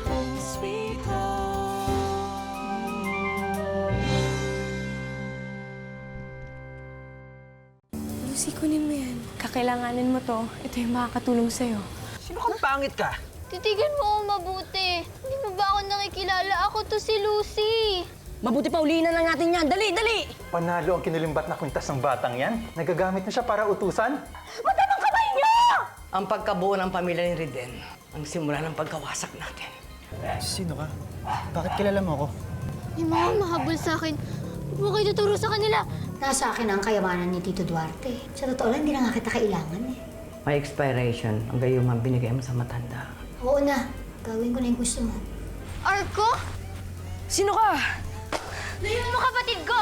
Home sweet home. Lucy, kunin mo yan. Kakailanganin mo to. Ito yung makakatulong sa'yo. Sino kang pangit ka? Titigan mo ako mabuti. Hindi mo ba ako nakikilala? Ako to si Lucy. Mabuti pa ulihin na lang natin yan. Dali, dali! Panalo ang kinulimbat na kwintas ng batang yan. Nagagamit na siya para utusan. Matanong kamay niyo! Ang pagkabuo ng pamilya ni Riden, ang simula ng pagkawasak natin. Sino ka? Bakit kilala mo ako? Yung mga mahabol sa akin, huwag mo kayo tuturo sa kanila. Nasa akin ang kayamanan ni Tito Duarte. Sa totoo lang, hindi na nga kita kailangan eh. May expiration ang gayuma binigay mo sa matanda. Oo na, gawin ko na yung gusto mo. Arko? Sino ka? Layuan mo kapatid ko!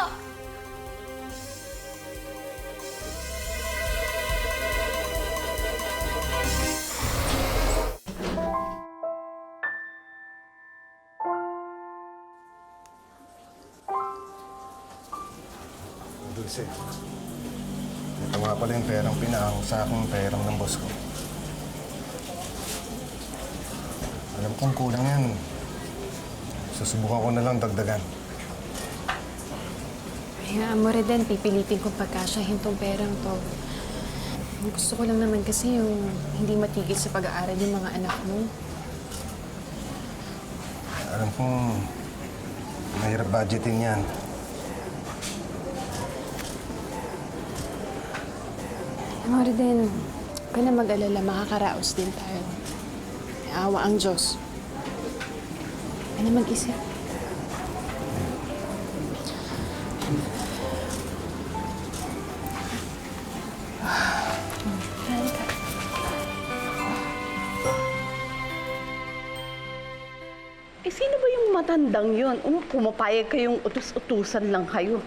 Dulce, ito nga pala yung perang pinaahon sa aking perang ng boss ko. Alam kong kulang yan. Susubukan ko na lang dagdagan. Hayaan mo rin din, pipilitin kong pagkasyahin tong perang to. Gusto ko lang naman kasi yung hindi matigil sa pag-aaral yung mga anak mo. Alam kong mahirap budgetin yan. Mo rin din, huwag ka na mag-alala, makakaraos din tayo. May awa ang Diyos. Huwag ka na mag-isip. Sino ba yung matandang yun? Pumapayag kayong utus-utusan lang kayo.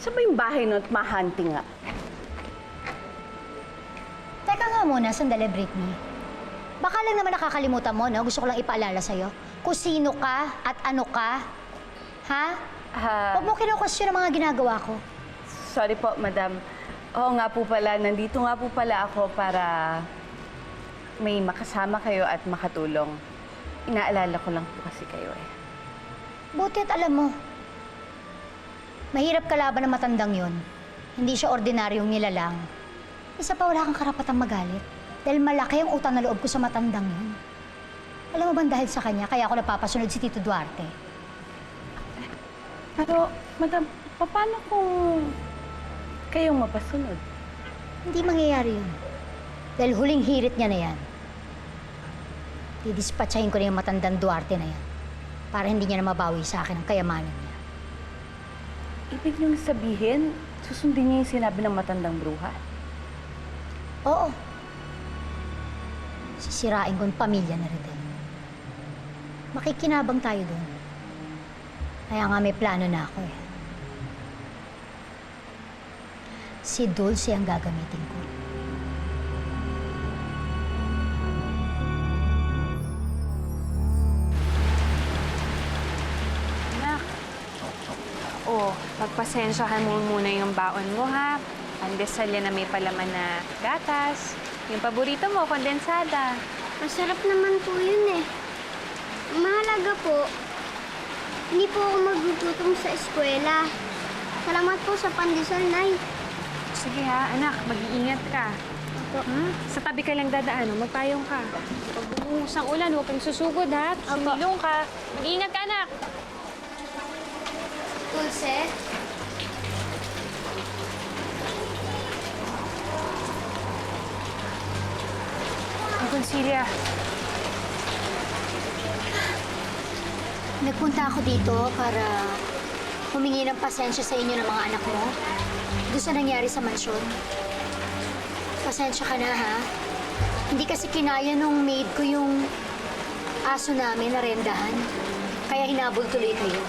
Saan ba yung bahay nun at mahunting nga? Teka nga muna, sandali, Britney. Baka lang naman nakakalimutan mo, no? Gusto ko lang ipaalala sa'yo. Kung sino ka at ano ka. Ha? Huwag mo kinu-question ang mga ginagawa ko. Sorry po, madam. Oo nga po pala, nandito nga po pala ako para may makasama kayo at makatulong. Inaalala ko lang po kasi kayo eh. Buti at alam mo, mahirap kalaban ng matandang yon. Hindi siya ordinaryong nilalang. Isa pa, wala kang karapatang magalit. Dahil malaki ang utang na loob ko sa matandang yun. Alam mo ba dahil sa kanya, kaya ako napapasunod si Tito Duarte? Pero, madam, paano kung kayong mapasunod? Hindi mangyayari yun. Dahil huling hirit niya na yan. Didispatchahin ko na yung matandang Duarte na yan para hindi niya na mabawi sa akin ang kayamanan niya. Ibig niyong sabihin, susundin niya yung sinabi ng matandang bruha? Oo. Sisirain ko ang pamilya na rin. Makikinabang tayo doon. Kaya nga may plano na ako eh. Si Dulce ang gagamitin ko. Anak, pagpasensyahan mo muna yung baon mo, ha? Pandesal yan na may palaman na gatas. Yung paborito mo, kondensada. Masarap naman po yun eh. Mahalaga po, hindi po ako magugutom sa eskwela. Salamat po sa pandesal, Nay. Sige ha, anak, mag-iingat ka. Sa tabi ka lang dadaan, magpayong ka. Pag bumuhos ang ulan, huwag kang susugod ha. Sumilong ka. Mag-iingat ka, anak. Dulce? Consilia. Nagpunta ako dito para humingi ng pasensya sa inyo ng mga anak mo. Doon sa nangyari sa mansyon. Pasensya ka na, ha? Hindi kasi kinaya nung maid ko yung aso namin na rendahan. Kaya hinabol tuloy kayo.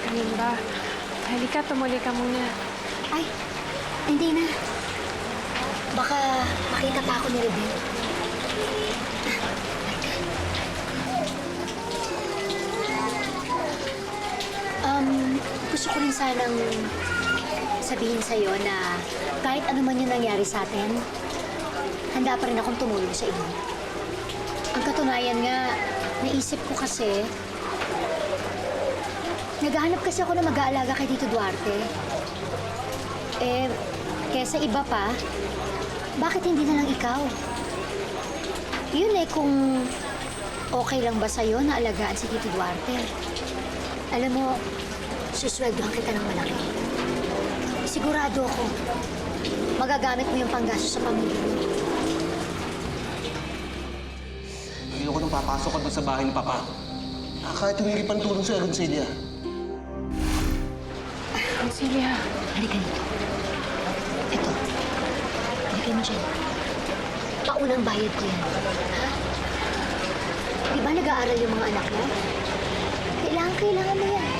Kalimba, halika, tumuloy ka muna. Ay, hindi na. Baka makita pa ako ni Ruben. Gusto ko rin sanang sabihin sa'yo na kahit ano man yung nangyari sa atin, handa pa rin akong tumulong sa inyo. Ang katunayan nga, naisip ko kasi, naghahanap kasi ako na mag-aalaga kay Tito Duarte. Eh, kesa iba pa, bakit hindi na lang ikaw? Yun eh, kung okay lang ba sa'yo na alagaan si Tito Duarte. Alam mo, susweldohan kita ng malaki. Sigurado ako, magagamit mo yung panggastos sa pamilya mo. Ayoko nang papasok ka doon sa bahay ni Papa. Kahit humingi pang tulong sa Roselia. Celia. Halika dito. Ito. Halika mo dyan. Paunang bayad ko yan. Ha? Di ba nag-aaral yung mga anak mo? Kailangan mo yan.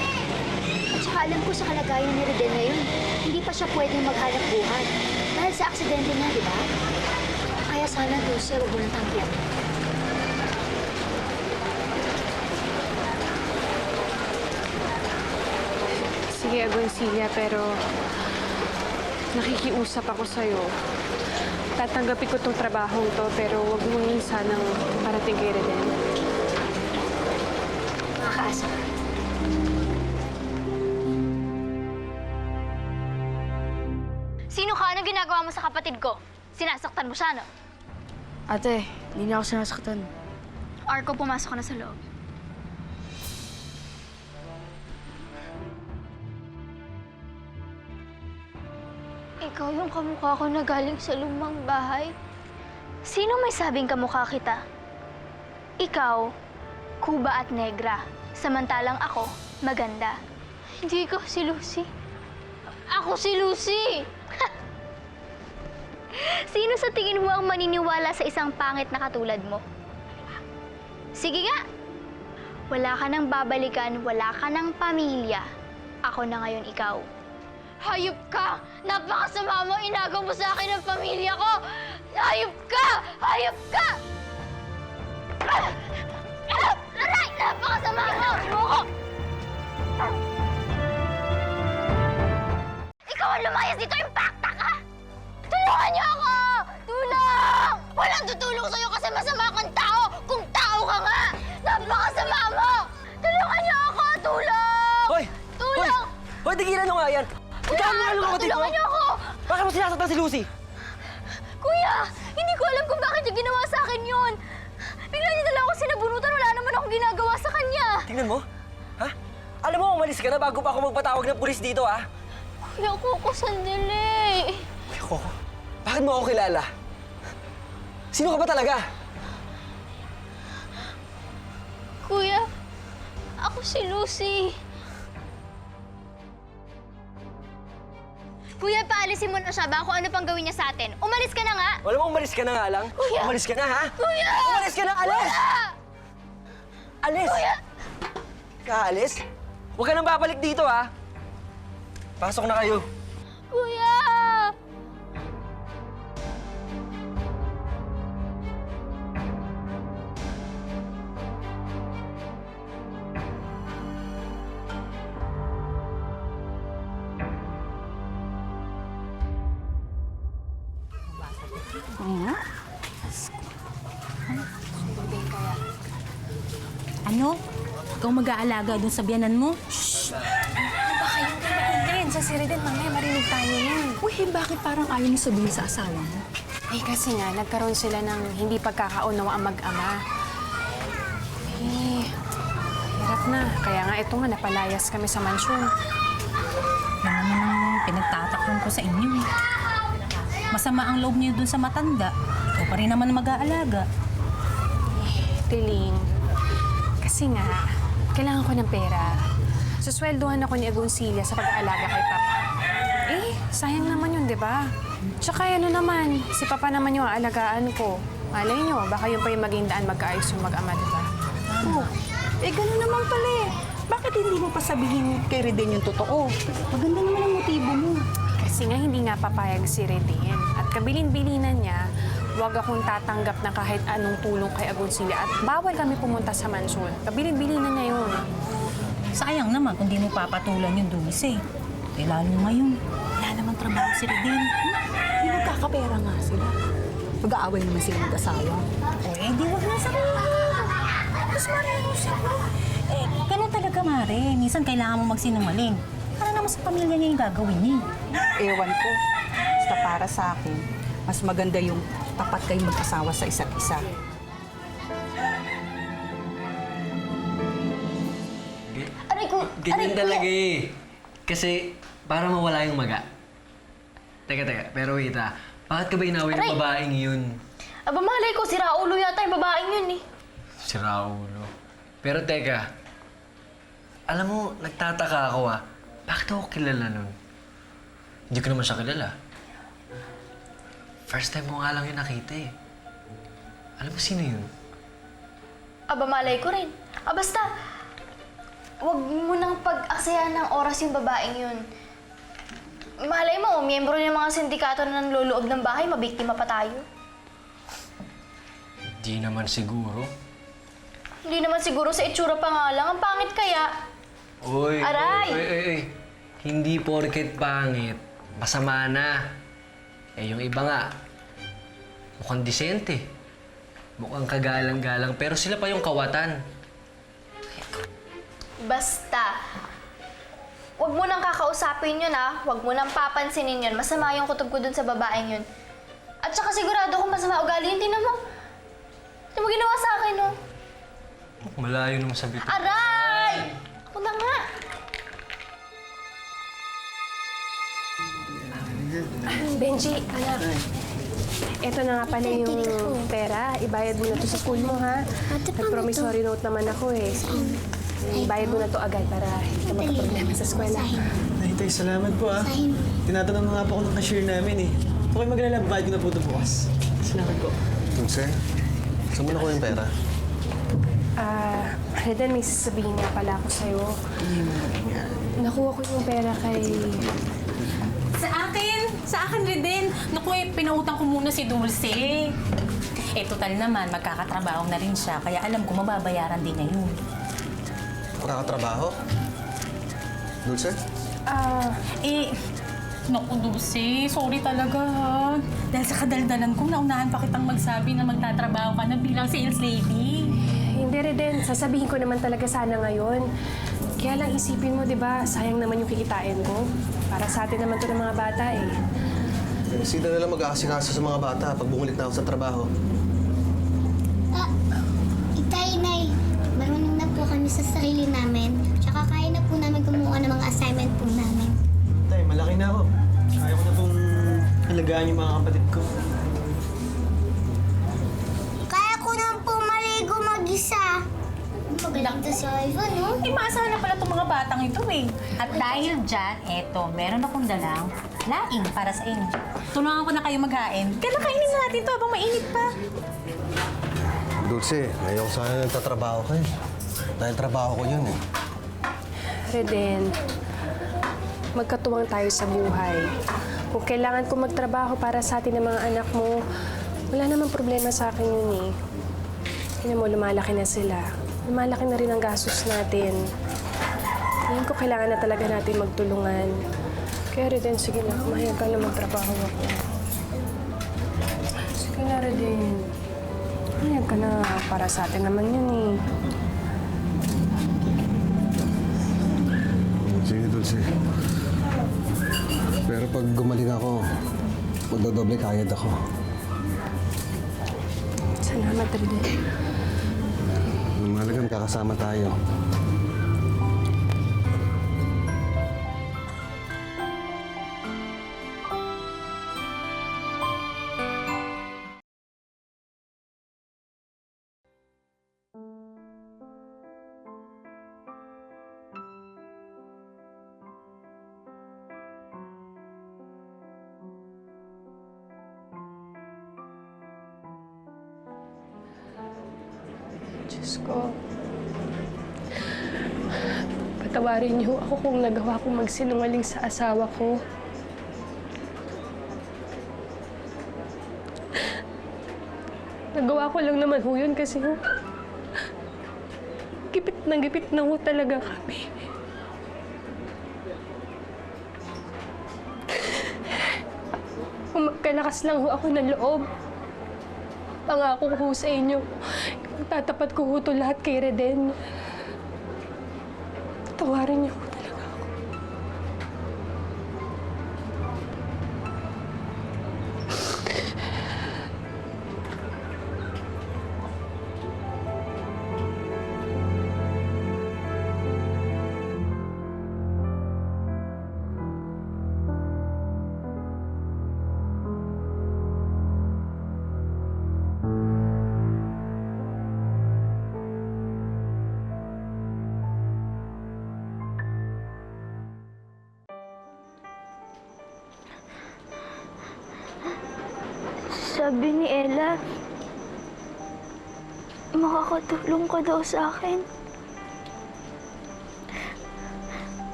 At saka alam ko sa kalagayan ni Reden na yun, hindi pa siya pwedeng maghanap buhay. Dahil sa aksidente niya, di ba? Kaya sana, Dulce, huwag mo nang tanggihan. Sige, Agoncilla, pero nakikiusap ako sa'yo. Tatanggapin ko tong trabahong to, pero huwag mong sanang parating kay Reden. Makakaasa ka. Sino ka? Anong ginagawa mo sa kapatid ko? Sinasaktan mo siya, no? Ate, hindi niya ako sinasaktan. Arko, pumasok ka na sa loob. Ikaw yung kamukha ko na galing sa lumang bahay. Sino may sabing kamukha kita? Ikaw, kuba at negra. Samantalang ako, maganda. Hindi ko si Lucy. Ako si Lucy! Sino sa tingin mo ang maniniwala sa isang pangit na katulad mo? Sige nga! Wala ka nang babalikan, wala ka nang pamilya. Ako na ngayon ikaw. Hayop ka! Napakasama mo! Inagaw mo sa akin ang pamilya ko! Hayop ka! Hayop ka! Aray! Napakasama mo! Sumuko! Ikaw ang lumayas dito! Impacta ka! Tulungan niyo ako! Tulong! Walang tutulong sa'yo kasi masama kang tao! Kung tao ka nga! Napakasama mo! Tulungan niyo ako! Tulong! Hoy! Tulong! Hoy, tigilan nyo nga yan! Ikaw na yung kapatid mo! Tulungan niyo ako! Bakit mo sinasaktan si Lucy? Kuya! Hindi ko alam kung bakit niya ginawa sa akin yun! Bigla niya na lang ako sinabunutan, wala naman akong ginagawa sa kanya! Tingnan mo. Ha? Alam mo, umalis ka na bago pa ako magpatawag ng pulis dito, ha? Kuya Coco, sandali! Kuya Coco, bakit mo ako kilala? Sino ka ba talaga? Kuya, ako si Lucy. Kuya, paalisin mo na siya ba kung ano pang gawin niya sa atin? Umalis ka na nga! Wala mo, umalis ka na nga lang. Kuya! Umalis ka na, ha? Kuya! Umalis ka na, alis! Kuya! Alis! Kuya! Kaalis? Huwag ka nang babalik dito, ha? Pasok na kayo. Kuya! Ano? Ikaw mag-aalaga dun sa biyanan mo? Sa si Reden, mamaya marinig tayo yan. Uy, bakit parang ayaw mo sabihin sa asawa mo? Eh, kasi nga, nagkaroon sila ng hindi pagkakaunawa ang mag-ama. Eh, hirap na. Kaya nga, ito nga, napalayas kami sa mansyon. Yan naman ang pinagtatakpan ko sa inyo eh. Masama ang loob niyo dun sa matanda. Ikaw pa rin naman mag-aalaga. Tiling, kasi nga, kailangan ko ng pera. Susweldohan ako ni Agoncilla sa pag-aalaga kay Papa. Eh, sayang naman yun, di ba? Tsaka ano naman, si Papa naman yung aalagaan ko. Malay nyo, baka yun pa yung maging daan magkaayos yung mag-ama, di ba? Oh, eh gano'n naman pala eh. Bakit hindi mo pa sabihin kay Reden yung totoo? Maganda naman ang motibo mo. Kasi nga hindi nga papayag si Reden. At kabilin-bilinan niya, huwag akong tatanggap na kahit anong tulong kay Agoncilla at bawal kami pumunta sa mansyon. Kabilin-bilinan niya yun. Sayang naman kung di mo papatulan yung Dulce. Eh lalo ngayon, wala namang trabaho si Reden. Hindi magkakapera nga sila. Mag-aaway naman sila mag-asawa. O eh, di wag na sa Diyos Maria Jose po. Eh, ganun talaga, Mare. Minsan kailangan mo magsinungaling. Para naman sa pamilya niya yung gagawin niya. Ewan ko. Basta para sa akin, mas maganda yung tapat kayong mag-asawa sa isa't isa. Aray ko! Ganyan talaga eh. Kasi para mawala yung maga. Teka, pero wait ah. Bakit ka ba inaway ng babaeng yun? Aba, malay ko, si Raulo yata yung babaeng yun eh. Si Raulo. Pero teka, alam mo, nagtataka ako ah. Bakit ako kilala nun? Hindi ko naman siya kilala. First time mo nga lang yung nakita eh. Alam mo sino yun? Aba, malay ko rin. Basta, wag mo nang pag-aksayan ng oras yung babaeng yun. Malay mo, miyembro ng mga sindikato na nanloloob ng bahay, mabiktima pa tayo. Di naman siguro. Hindi naman siguro sa itsura pa nga lang. Ang pangit kaya. Uy, Aray! Uy. Hindi porket pangit, masama na. Eh, yung iba nga, mukhang disente. Mukhang kagalang-galang, pero sila pa yung kawatan. Basta, wag mo nang kakausapin yun ah. Wag mo nang papansinin yun. Masama yung kutob ko dun sa babaeng yun. At saka sigurado kung masama ugali yun, hindi mo ginawa sa akin, no? Malayo naman sa bito. Aray! Ako na nga. Benji, anak. Ito na nga pala yung pera. Ibayad mo na to sa school mo, ha? Nag-promissory note naman ako eh. Ibayad mo na to agad para hindi ka magka-problema sa eskwela. Ay, tay, salamat po ah. Tinatanong nga po ako ng cashier namin eh. Okay, mag-alala, bayad ko na po ito bukas. Salamat po. Dulce, saan mo nakuha yung pera? Reden, may sasabihin nga pala ako sa'yo. Nakuha ko yung pera kay... Sa akin rin din. Naku, pinautang ko muna si Dulce. Eh, total naman, magkakatrabaho na rin siya. Kaya alam ko, mababayaran din niya yun. Nakakatrabaho? Dulce? Naku, Dulce, sorry talaga ha. Dahil sa kadaldalan ko, naunahan pa kitang magsabi na magtatrabaho ka na bilang sales lady. Hindi, Reden. Sasabihin ko naman talaga sana ngayon. Kaya lang isipin mo, di ba, sayang naman yung kikitain ko. Para sa atin naman to ng mga bata eh. Sino na lang mag-aasikaso sa mga bata pag bumalik na ako sa trabaho? Itay, Nay. Marunong na po kami sa sarili namin. Tsaka kaya na po namin kumuha ng mga assignment po namin. Tay, malaki na ako. Kaya ko na pong alagaan yung mga kapatid ko. Kaya ko naman po maligo mag-isa. Magaling to si Ivan, no? Eh, maasahan na pala itong mga batang ito eh. At dahil dyan, eto, meron akong dalang laing para sa inyo. Tulungan ko na kayo maghain. Kaya kainin na natin to habang mainit pa. Dulce, ngayon ko sana nagtatrabaho ka eh. Dahil trabaho ko yun eh. Reden, magkatuwang tayo sa buhay. Kung kailangan ko magtrabaho para sa atin ng mga anak mo, wala namang problema sa akin yun eh. Tingnan mo, lumalaki na sila. Lumalaki na rin ang gastos natin. Ngayon ko kailangan na talaga natin magtulungan. Kaya Reden, sige na, mahayag ka na magtrabaho ako. Sige na, Reden. Mahayag ka na, para sa atin naman yun eh. Sige, Dulce. Pero pag gumaling ako, magdodoble kayad ako. Salamat, Reden. Mahalaga magkakasama tayo. Diyos ko. Patawarin niyo ako kung nagawa kong magsinungaling sa asawa ko. Nagawa ko lang naman ho yun kasi ho, gipit na ho talaga kami. Kung magkalakas lang ho ako ng loob, pangako ko ho sa inyo. Tatapat ko ho to lahat kay Reden. Tawarin niyo ho talaga ako. Sabi ni Ella, makakatulong ka daw sa akin.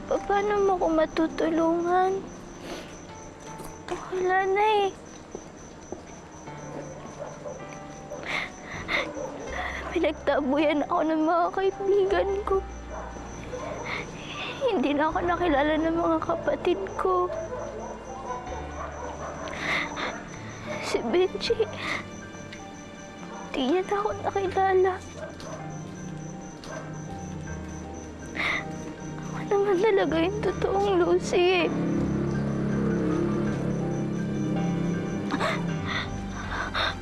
Paano mo ako matutulungan? Wala na eh. Pinagtabuyan ako ng mga kaibigan ko. Hindi na ako nakilala ng mga kapatid ko. Si Benji, di niya na ako nakilala. Ako naman talaga yung totoong Lucy eh.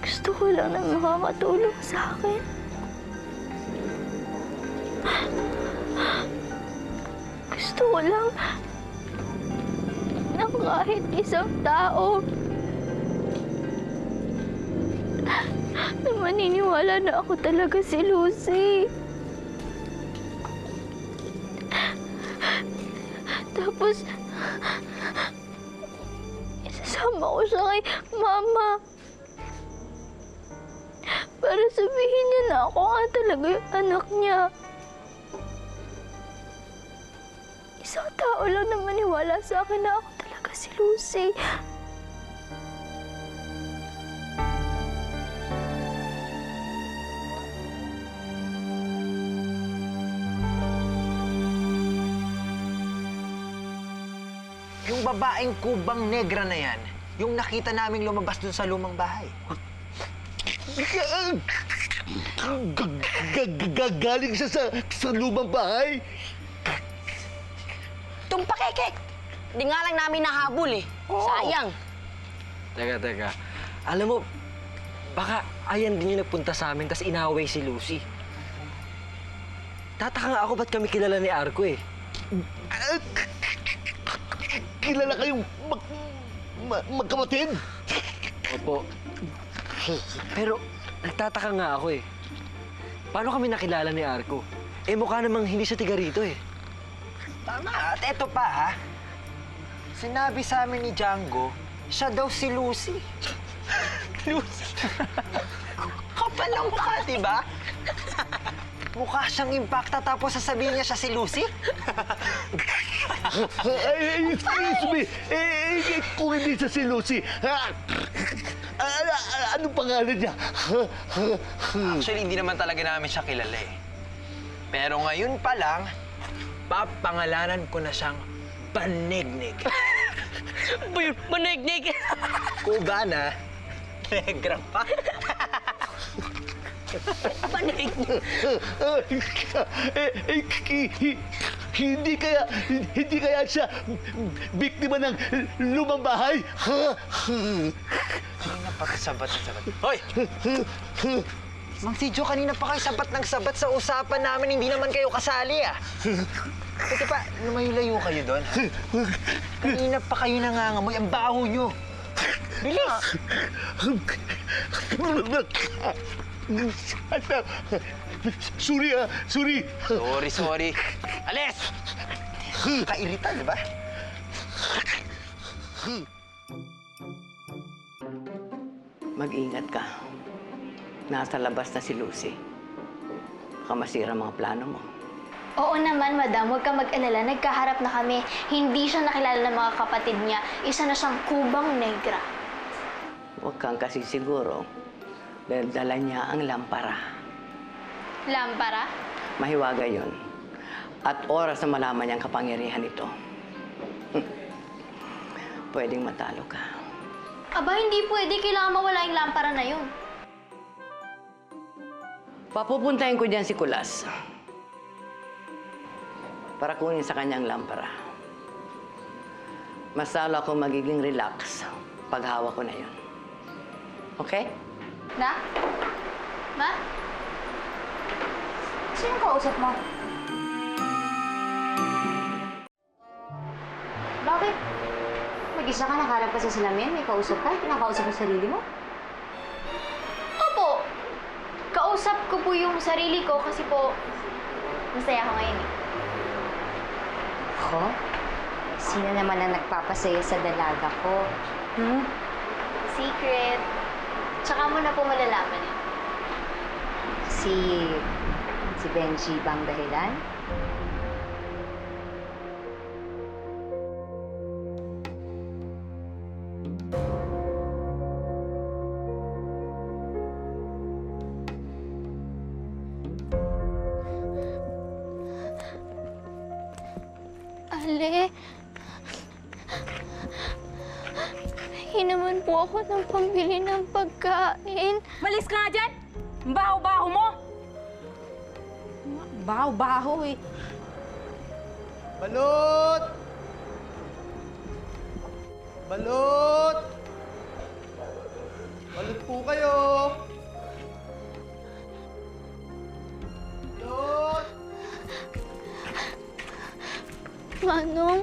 Gusto ko lang na makakatulong sa akin. Gusto ko lang na kahit isang tao na maniniwala na ako talaga si Lucy. Tapos, isasama ko siya kay Mama. Para sabihin niya na ako nga talaga yung anak niya. Isang tao lang na maniwala sa akin na ako talaga si Lucy. Yung babaeng kubang negra na yan, yung nakita naming lumabas dun sa lumang bahay. Galing siya sa lumang bahay? Tumpakekek! Di nga lang namin nahabol eh. Sayang. Teka. Alam mo, baka ayan din yung nagpunta sa amin tas inaway si Lucy. Tataka nga ako ba't kami kilala ni Arco eh. Kilala kayong magkapatid? Opo. Pero nagtataka nga ako eh. Paano kami nakilala ni Arco? Eh mukha namang hindi siya tiga rito eh. Tama, at eto pa ha. Sinabi sa amin ni Django, siya daw si Lucy. Lucy? Kapal ang mukha, diba? Mukha siyang impacta tapos sasabihin niya siya si Lucy? Excuse me. Kung hindi siya si Lucy, anong pangalan niya? Actually, hindi naman talaga namin siya kilala eh. Pero ngayon pa lang, papangalanan ko na siyang Panignig. Panignig! Cubana, negra pa. Panignig! Hindi kaya siya biktima ng lumang bahay? Kanina pa sabat. Hoy! Mang Sidjo, kanina pa kayo sabat ng sabat sa usapan namin. Hindi naman kayo kasali, ah. Pwede pa, lumayo-layo kayo doon. Kanina pa kayo nangangamoy. Ang baho nyo. Bilis! Sorry. Sorry. Alis! Kairita, di ba? Mag-ingat ka. Nasa labas na si Lucy. Baka masira mga plano mo. Oo naman, madam. Huwag ka mag-alala. Nagkaharap na kami. Hindi siya nakilala ng mga kapatid niya. Isa na siyang kubang negra. Huwag kang kasi siguro. Dahil dala niya ang lampara. Lampara? Mahiwaga yun. At oras na malaman niya ang kapangyarihan nito. Pwedeng matalo ka. Aba, hindi pwede. Kailangan mawala yung lampara na yun. Papupuntahin ko dyan si Kulas. Para kunin sa kanyang lampara. Mas lalo ako magiging relax pag hawak ko na yun. Okay? Na? Ma? Sino kausap mo? Bakit? Mag-isa ka, nakaharap ka sa salamin, may kausap ka, kinakausap mo sarili mo? Opo. Kausap ko po yung sarili ko kasi po masaya ako ngayon eh. Ako? Sino naman ang nagpapasaya sa dalaga ko? Secret. Tsaka mo na po malalaman eh. Si Benji bang dahilan? Ale, hingi naman po ako ng pambili ng pagkain. Malis ka nga dyan! Ang baho-baho mo! Baho-baho eh. Balot! Balot! Balot po kayo! Balot! Manong,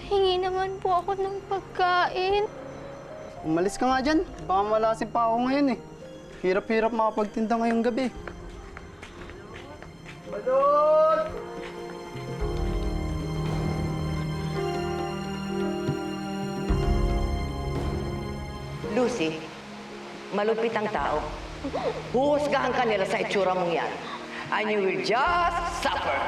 hingi naman po ako ng pagkain. Umalis ka nga dyan. Baka malasin pa ako ngayon eh. Hirap-hirap makapagtinda ngayong gabi. Balot! Lucy, malupit ang tao. Huhusgahan ka nila sa itsura mong yan. And you will just suffer.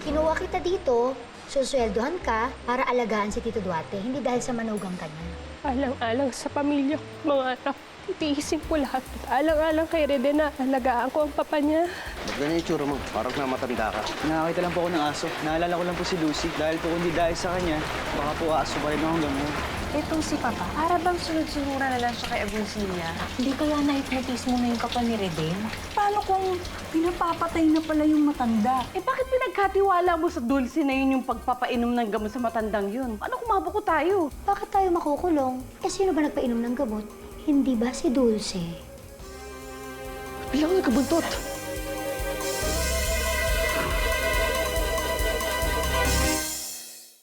Kinuha kita dito, susweldohan ka para alagaan si Tito Duarte, hindi dahil sa manugang ka niya. Alang-alang sa pamilya ko, mga anak. Titiisin ko lahat. Alang-alang kay Reden na alagaan ko ang papa niya. Ba't ganyan yung tsura mo? Parang namatanda ka. Nakakita lang po ako ng aso. Naalala ko lang po si Lucy. Dahil po kundi dahil sa kanya, baka po aso pa rin ako hanggang ngayon. Itong si Papa, para bang sunod-sunura na lang siya kay Agoncilla? Hindi kaya na-hypnotize mo na yung kapal ni Reden? Paano kung pinapapatay na pala yung matanda? Eh bakit pinagkatiwala mo sa Dulce na yun yung pagpapainom ng gamot sa matandang yun? Ano kung mabuko tayo? Bakit tayo makukulong? Eh sino ba nagpainom ng gamot? Hindi ba si Dulce? Bilang nagkabuntot.